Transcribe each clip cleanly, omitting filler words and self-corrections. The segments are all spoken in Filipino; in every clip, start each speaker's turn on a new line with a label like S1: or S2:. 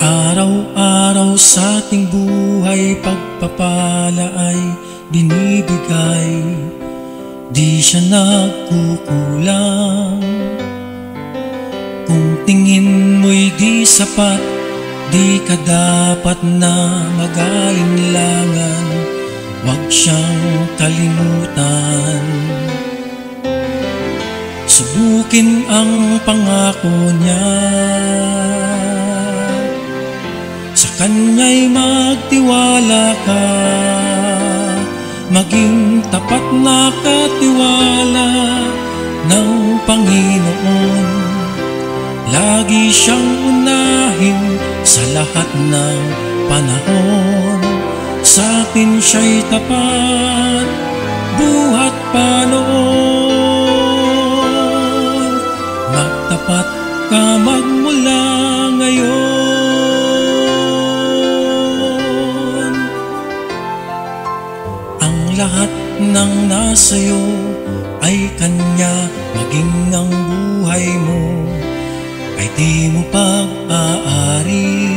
S1: Araw-araw sa ating buhay, pagpapala ay binibigay, di siya nagkukulang. Kung tingin mo'y di sapat, di ka dapat na mag-alinlangan, huwag siyang kalimutan. Subukin ang pangako niya, sa kanya'y magtiwala ka, maging tapat na katiwala ng Panginoon. Lagi siyang unahin sa lahat ng panahon, sa atin siya'y tapat buhat pa noon. Magtapat ka magmula ngayon. Ang lahat ng nasa'yo ay kanya, maging ang buhay mo ay di mo pag-aari.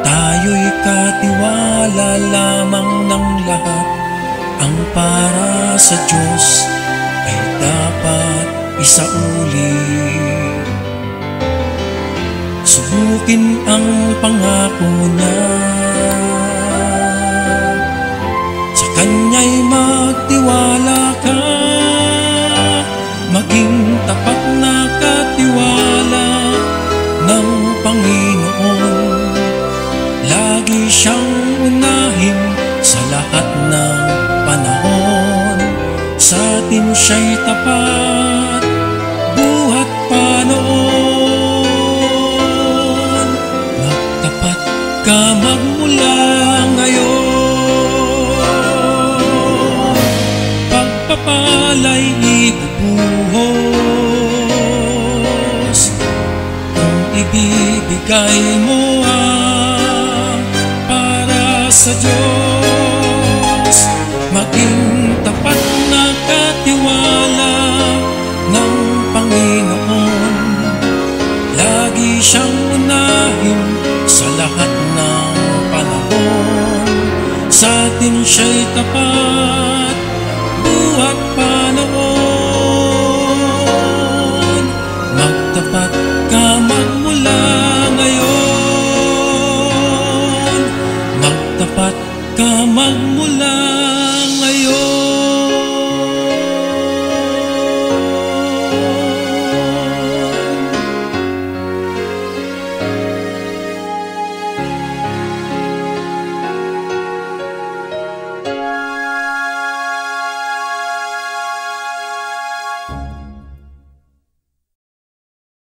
S1: Tayo'y katiwala lamang ng lahat, ang para sa Diyos ay dapat isauli. Subukin ang pangako niya, sa kanya'y magtiwala ka, maging tapat na katiwala ng Panginoon. Lagi siyang unahin sa lahat ng panahon, sa atin siya'y tapat buhat pa noon. Magtapat ka magmula ngayon, pagpapala'y ibubuhos kung ibibigay mo ang para sa Diyos. Maging tapat na katiwala ng Panginoon, lagi siyang unahin sa lahat ng panahon, sa atin siya'y tapat buhat pa noon. Magtapat ka magmula ngayon, magtapat ka magmula ngayon.